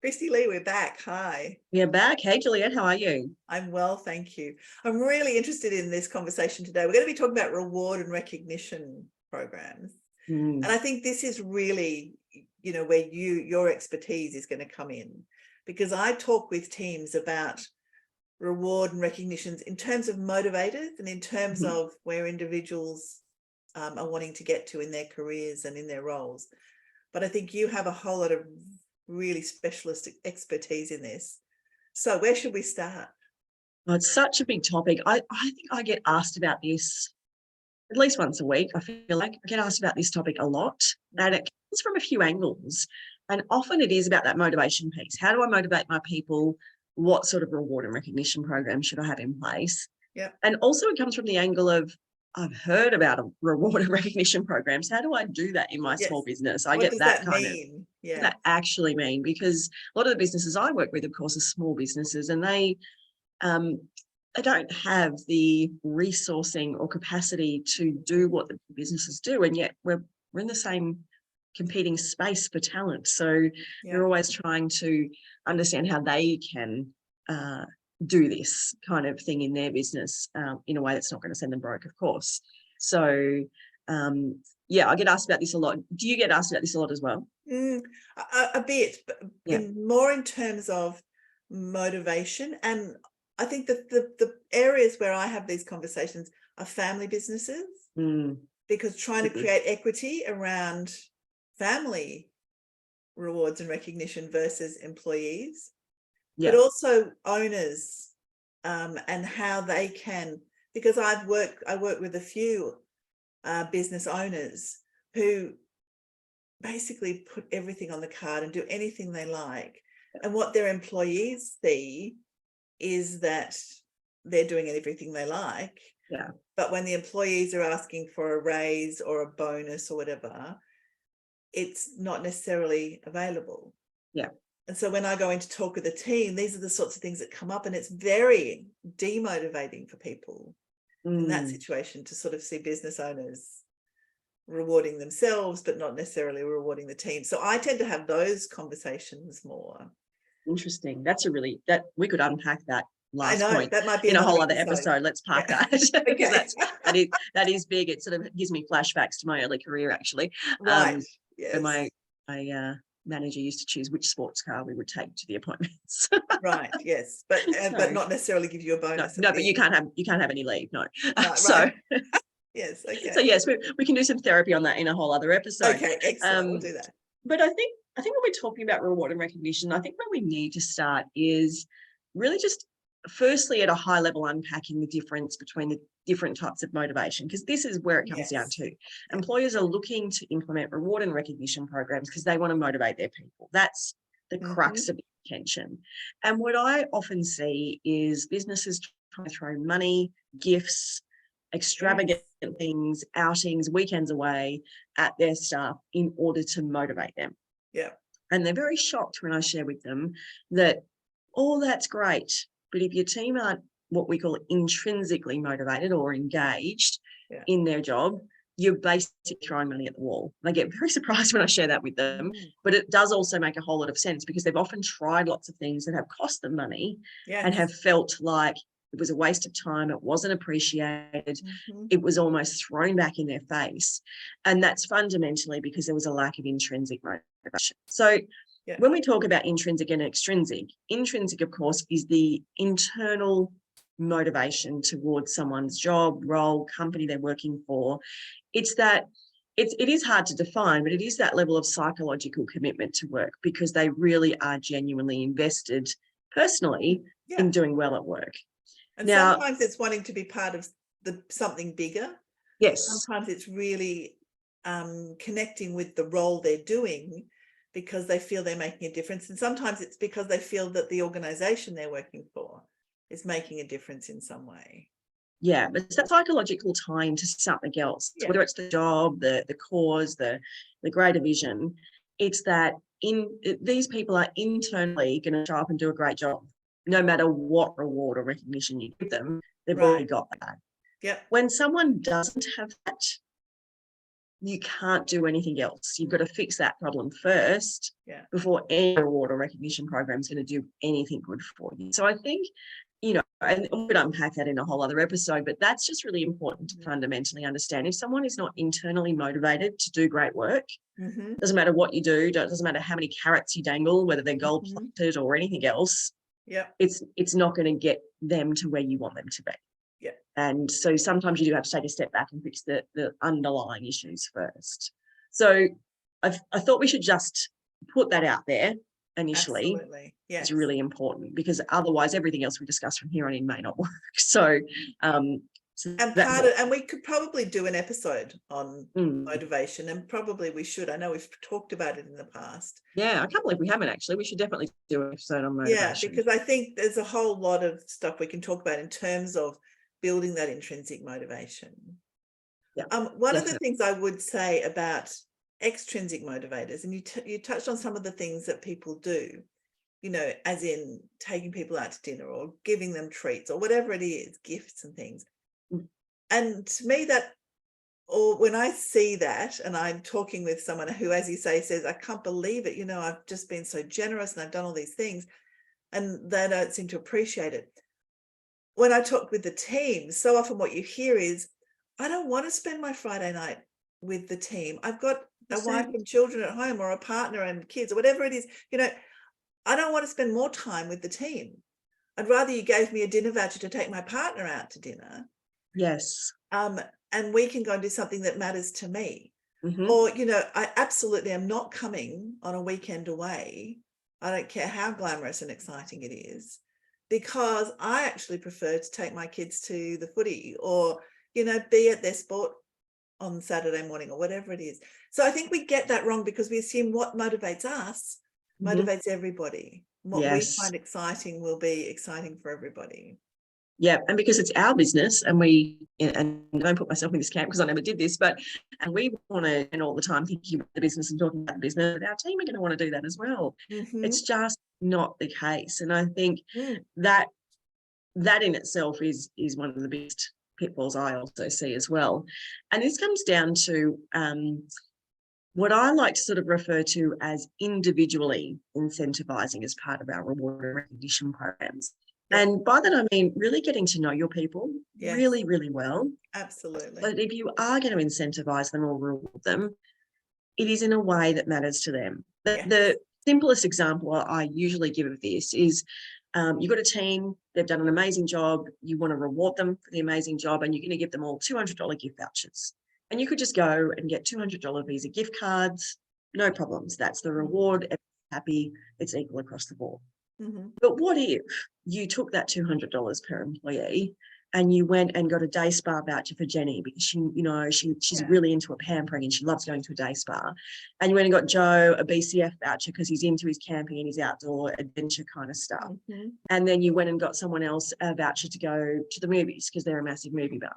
Kristy-Lee, we're back. Hi. We are back. Hey, Juliet, how are you? I'm well, thank you. I'm really interested in this conversation today. We're going to be talking about reward and recognition programs. And I think this is really, where your expertise is going to come in, because I talk with teams about reward and recognitions in terms of motivators and in terms of where individuals are wanting to get to in their careers and in their roles. But I think you have a whole lot of really specialist expertise in this. So where should we start? Well, it's such a big topic. I think I get asked about this at least once a week. I feel like I get asked about this topic a lot, and it comes from a few angles. And often it is about that motivation piece. How do I motivate my people? What sort of reward and recognition program should I have in place? Yeah. And also it comes from the angle of, I've heard about a reward and recognition programs. How do I do that in my small business? I get that kind of, what does that actually mean? Because a lot of the businesses I work with, of course, are small businesses, and they don't have the resourcing or capacity to do what the businesses do. And yet we're in the same competing space for talent. So they're always trying to understand how they can do this kind of thing in their business in a way that's not going to send them broke, of course. So I get asked about this a lot. Do you get asked about this a lot as well? A bit, but more in terms of motivation. And I think that the areas where I have these conversations are family businesses, because trying to create equity around family rewards and recognition versus employees, but also owners and how they can, because I work with a few business owners who basically put everything on the card and do anything they like. And what their employees see is that they're doing everything they like. Yeah. But when the employees are asking for a raise or a bonus or whatever, it's not necessarily available. Yeah. And so when I go in to talk with the team, these are the sorts of things that come up, and it's very demotivating for people in that situation to sort of see business owners rewarding themselves, but not necessarily rewarding the team. So I tend to have those conversations more. Interesting. That's that we could unpack that last point. That might be in a whole other episode. Let's park that because that is big. It sort of gives me flashbacks to my early career, actually. Right. Yes. My manager used to choose which sports car we would take to the appointments. Right. Yes, but not necessarily give you a bonus. No, but you can't have any leave. No. So. Yes. Okay. So yes, we can do some therapy on that in a whole other episode. Okay. Excellent. We'll do that. But I think when we're talking about reward and recognition, I think where we need to start is really just firstly at a high level unpacking the difference between the different types of motivation, because this is where it comes down to. Employers are looking to implement reward and recognition programs because they want to motivate their people. That's the crux of the intention. And what I often see is businesses trying to throw money, gifts, extravagant things, outings, weekends away at their staff in order to motivate them. Yeah. And they're very shocked when I share with them that all that's great, but if your team aren't what we call intrinsically motivated or engaged in their job, you're basically throwing money at the wall. They get very surprised when I share that with them, but it does also make a whole lot of sense because they've often tried lots of things that have cost them money and have felt like it was a waste of time. It wasn't appreciated. It was almost thrown back in their face. And that's fundamentally because there was a lack of intrinsic motivation. So when we talk about intrinsic and intrinsic, of course, is the internal motivation towards someone's job, role, company they're working for. It's that it is hard to define, but it is that level of psychological commitment to work because they really are genuinely invested personally in doing well at work. And now, sometimes it's wanting to be part of something bigger. Yes. Sometimes it's really connecting with the role they're doing because they feel they're making a difference. And sometimes it's because they feel that the organization they're working for is making a difference in some way. Yeah, but it's that psychological time to something else, whether it's the job, the cause, the greater vision. It's that these people are internally going to show up and do a great job. No matter what reward or recognition you give them, they've already got that. Yeah. When someone doesn't have that, you can't do anything else. You've got to fix that problem first before any reward or recognition program is going to do anything good for you. So I think, you know, and we could unpack that in a whole other episode, but that's just really important to fundamentally understand. If someone is not internally motivated to do great work, doesn't matter what you do, doesn't matter how many carrots you dangle, whether they're gold-plated or anything else, it's not going to get them to where you want them to be. Yeah. And so sometimes you do have to take a step back and fix the underlying issues first. So I thought we should just put that out there initially. Absolutely. Yes. It's really important, because otherwise everything else we discuss from here on in may not work. So, and we could probably do an episode on motivation, and probably we should. I know we've talked about it in the past. Yeah, I can't believe we haven't actually. We should definitely do an episode on motivation. Yeah, because I think there's a whole lot of stuff we can talk about in terms of building that intrinsic motivation. Yeah, one of the things I would say about extrinsic motivators, and you touched on some of the things that people do, you know, as in taking people out to dinner or giving them treats or whatever it is, gifts and things. And to me, that, or when I see that and I'm talking with someone who, as you say, says, I can't believe it, you know, I've just been so generous and I've done all these things, and they don't seem to appreciate it. When I talk with the team, so often what you hear is, I don't want to spend my Friday night with the team. I've got a wife and children at home, or a partner and kids, or whatever it is. You know, I don't want to spend more time with the team. I'd rather you gave me a dinner voucher to take my partner out to dinner. Yes. And we can go and do something that matters to me. Or, you know, I absolutely am not coming on a weekend away. I don't care how glamorous and exciting it is, because I actually prefer to take my kids to the footy, or, you know, be at their sport on Saturday morning, or whatever it is. So I think we get that wrong, because we assume what motivates us motivates everybody. What we find exciting will be exciting for everybody. Yeah, and because it's our business, and and don't put myself in this camp because I never did this, and we want to spend all the time thinking about the business and talking about the business, but our team are going to want to do that as well. It's just not the case. And I think that in itself is one of the biggest pitfalls I also see as well. And this comes down to what I like to sort of refer to as individually incentivizing as part of our reward and recognition programs. And by that, I mean really getting to know your people really, really well. Absolutely. But if you are going to incentivize them or reward them, it is in a way that matters to them. The simplest example I usually give of this is, you've got a team, they've done an amazing job, you want to reward them for the amazing job, and you're going to give them all $200 gift vouchers. And you could just go and get $200 Visa gift cards, no problems. That's the reward, everyone's happy, it's equal across the board. But what if you took that $200 per employee and you went and got a day spa voucher for Jenny, because she's really into a pampering and she loves going to a day spa, and you went and got Joe a BCF voucher because he's into his camping and his outdoor adventure kind of stuff, and then you went and got someone else a voucher to go to the movies because they're a massive movie buff.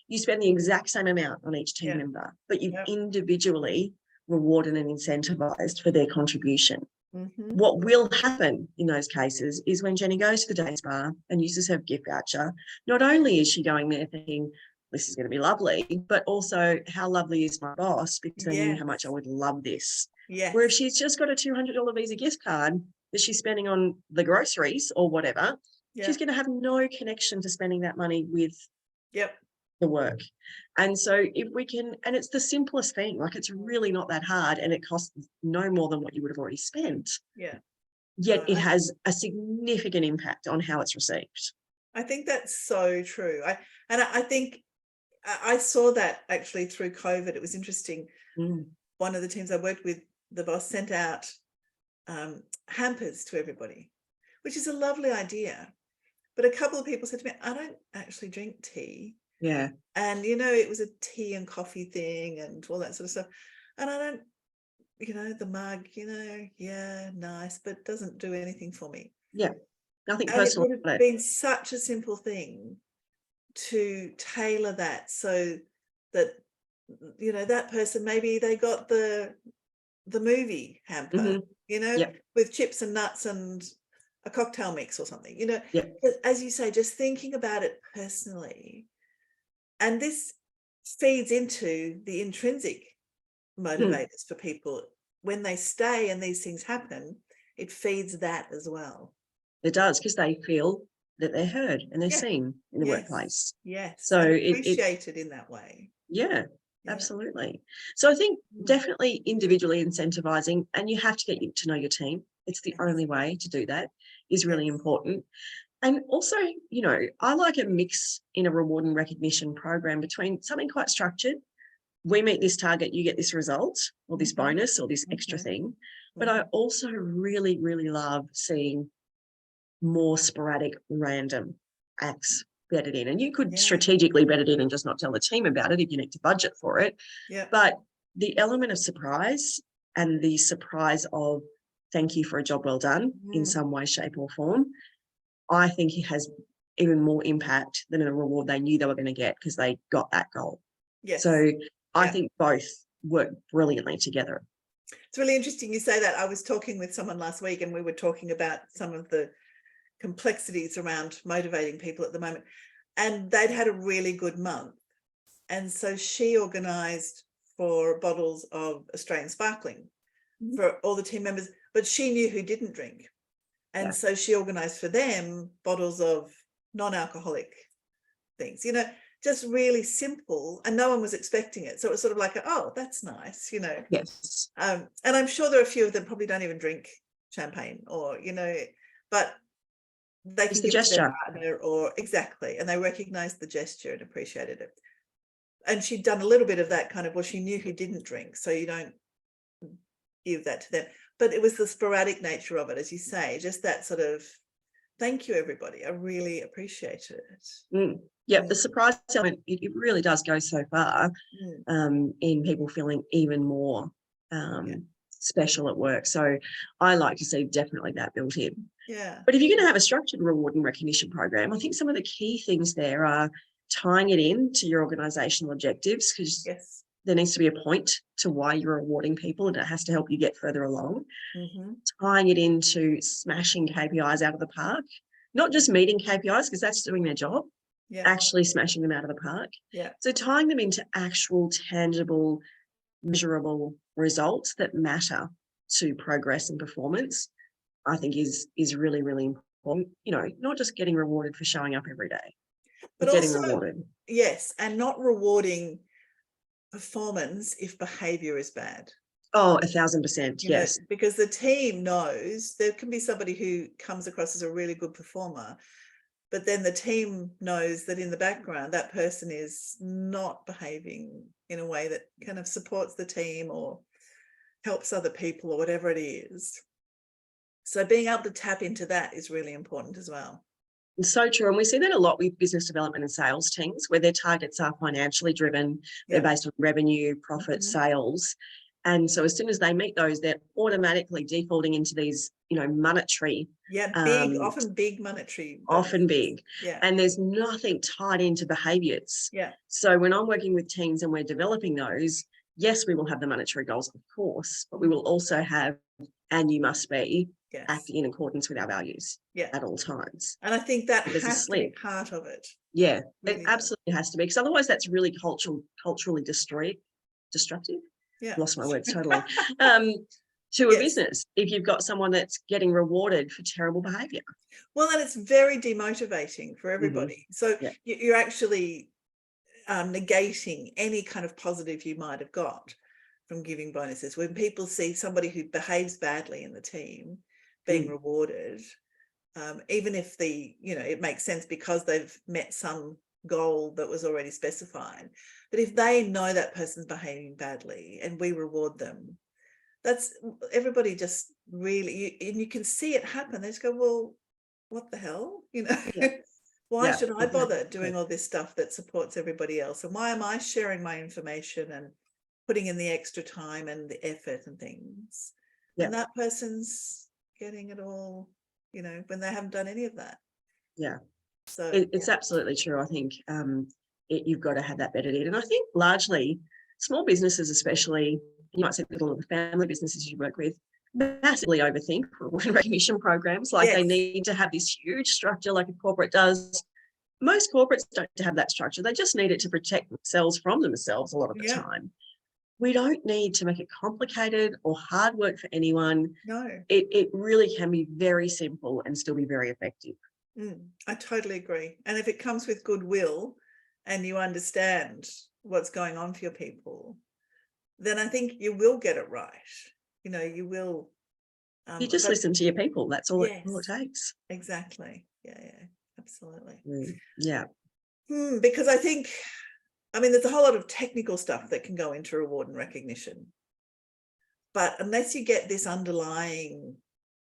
You spend the exact same amount on each team member, but you've individually rewarded and incentivized for their contribution. What will happen in those cases is when Jenny goes to the day spa and uses her gift voucher, not only is she going there thinking, this is going to be lovely, but also how lovely is my boss, because they knew how much I would love this. Where if she's just got a $200 Visa gift card that she's spending on the groceries or whatever, she's going to have no connection to spending that money with the work. And so if we can, and it's the simplest thing, like it's really not that hard, and it costs no more than what you would have already spent. Yet it has a significant impact on how it's received. I think that's so true. I think I saw that actually through COVID. It was interesting. One of the teams I worked with, the boss sent out hampers to everybody, which is a lovely idea. But a couple of people said to me, I don't actually drink tea. And, you know, it was a tea and coffee thing and all that sort of stuff. And I don't, you know, the mug, you know, nice, but doesn't do anything for me. Nothing and personal. It would have been such a simple thing to tailor that so that, you know, that person, maybe they got the movie hamper, you know, with chips and nuts and a cocktail mix or something, you know. But as you say, just thinking about it personally. And this feeds into the intrinsic motivators for people. When they stay and these things happen, it feeds that as well. It does, because they feel that they're heard and they're seen in the workplace. Yes. So appreciated in that way. Yeah, absolutely. So I think definitely individually incentivizing, and you have to get to know your team. It's the only way to do that, is really important. And also, you know, I like a mix in a reward and recognition program between something quite structured. We meet this target, you get this result, or this bonus, or this extra thing. But I also really, really love seeing more sporadic, random acts bedded in. And you could strategically bed it in and just not tell the team about it if you need to budget for it. But the element of surprise, and the surprise of thank you for a job well done in some way, shape or form, I think it has even more impact than a reward they knew they were going to get because they got that goal. So I think both work brilliantly together. It's really interesting you say that. I was talking with someone last week and we were talking about some of the complexities around motivating people at the moment, and they'd had a really good month, and so she organized for bottles of Australian sparkling for all the team members, but she knew who didn't drink, and so she organized for them bottles of non-alcoholic things, you know, just really simple, and no one was expecting it, so it was sort of like, oh, that's nice, you know. And I'm sure there are a few of them probably don't even drink champagne, or, you know, but they can give it to their partner, or and they recognized the gesture and appreciated it. And she'd done a little bit of that kind of, well, she knew who didn't drink, so you don't give that to them. But it was the sporadic nature of it, as you say, just that sort of thank you, everybody. I really appreciate it. The surprise element, it really does go so far in people feeling even more special at work. So I like to see definitely that built in. But if you're going to have a structured reward and recognition program, I think some of the key things there are tying it in to your organizational objectives, because there needs to be a point to why you're rewarding people, and it has to help you get further along. Tying it into smashing KPIs out of the park, not just meeting KPIs because that's doing their job, actually smashing them out of the park. So tying them into actual, tangible, measurable results that matter to progress and performance, I think is really, really important. You know, not just getting rewarded for showing up every day, but getting also, rewarded. And not rewarding performance if behavior is bad. Oh, 1,000%. Yes. Know, because the team knows there can be somebody who comes across as a really good performer, but then the team knows that in the background, that person is not behaving in a way that kind of supports the team or helps other people or whatever it is. So being able to tap into that is really important as well. So true. And we see that a lot with business development and sales teams, where their targets are financially driven. They're based on revenue, profit, sales. And so as soon as they meet those, they're automatically defaulting into these, you know, monetary. Often big monetary. Often big. And there's nothing tied into behaviours. So when I'm working with teams and we're developing those, yes, we will have the monetary goals, of course, but we will also have, and you must be acting in accordance with our values at all times. And I think that has to be part of it. It absolutely has to be, because otherwise that's really culturally destructive. Lost my words totally. To a business, if you've got someone that's getting rewarded for terrible behaviour. Well, and it's very demotivating for everybody. So you're actually negating any kind of positive you might have got from giving bonuses. When people see somebody who behaves badly in the team being rewarded, even if it makes sense because they've met some goal that was already specified, but if they know that person's behaving badly and we reward them, that's everybody just really, and you can see it happen. They just go, well, what the hell, why should I bother doing all this stuff that supports everybody else, and why am I sharing my information and putting in the extra time and the effort and things, and that person's getting it all, when they haven't done any of that. So it's absolutely true. I think you've got to have that bedded in. And I think largely small businesses, especially, you might see a lot of the family businesses you work with, massively overthink reward and recognition programs. Like they need to have this huge structure like a corporate does. Most corporates don't have that structure. They just need it to protect themselves from themselves a lot of the time. we don't need to make it complicated or hard work for anyone. No. It really can be very simple and still be very effective. I totally agree. And if it comes with goodwill and you understand what's going on for your people, then I think you will get it right. You will. You just listen to your people. That's all, yes, all it takes. Exactly. Yeah, absolutely. Yeah. Because I think, there's a whole lot of technical stuff that can go into reward and recognition. But unless you get this underlying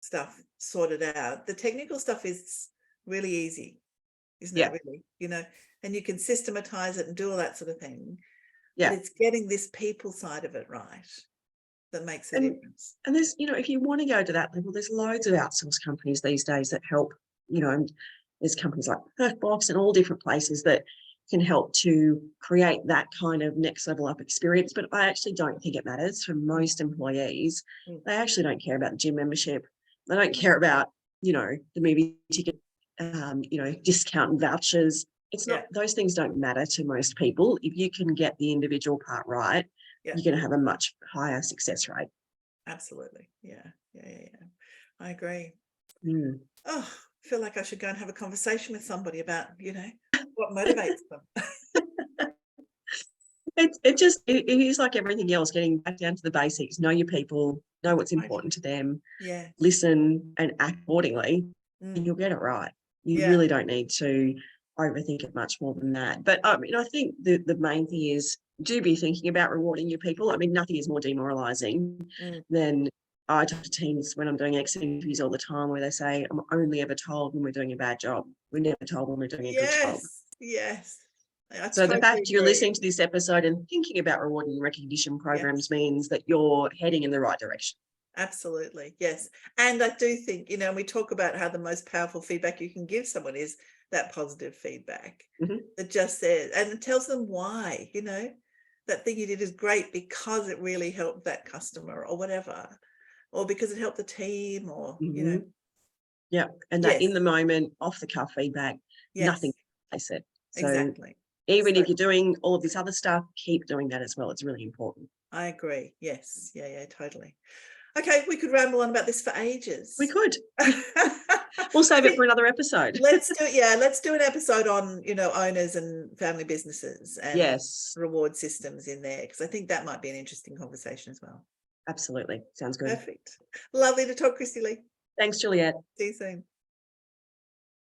stuff sorted out, the technical stuff is really easy, isn't it, really? And you can systematize it and do all that sort of thing. But it's getting this people side of it right that makes a difference. And there's, if you want to go to that level, there's loads of outsourced companies these days that help, and there's companies like Perkbox and all different places that can help to create that kind of next level up experience. But I actually don't think it matters for most employees. They actually don't care about the gym membership. They don't care about, the movie ticket, discount and vouchers. It's not, those things don't matter to most people. If you can get the individual part right, you're going to have a much higher success rate. Absolutely. Yeah. I agree. Oh, I feel like I should go and have a conversation with somebody about, what motivates them. It is like everything else, getting back down to the basics. Know your people, know what's important to them, listen and act accordingly, and you'll get it right. You really don't need to overthink it much more than that. But I think the main thing is, do be thinking about rewarding your people. Nothing is more demoralizing than, I talk to teams when I'm doing exit interviews all the time where they say, I'm only ever told when we're doing a bad job. We're never told when we're doing a good job. Yes. So the fact you're listening to this episode and thinking about rewarding and recognition programs means that you're heading in the right direction. Absolutely. Yes. And I do think, we talk about how the most powerful feedback you can give someone is that positive feedback that just says, and it tells them why, that thing you did is great because it really helped that customer or whatever, or because it helped the team or, Yeah. And that in the moment, off the cuff feedback, nothing they said. So exactly. Even if you're doing all of this other stuff, keep doing that as well. It's really important. I agree. Yes. Yeah, totally. Okay, we could ramble on about this for ages. We could. We'll save it for another episode. Let's do an episode on, owners and family businesses and reward systems in there, because I think that might be an interesting conversation as well. Absolutely. Sounds good. Perfect. Lovely to talk, Kristy-Lee. Thanks, Juliet. See you soon.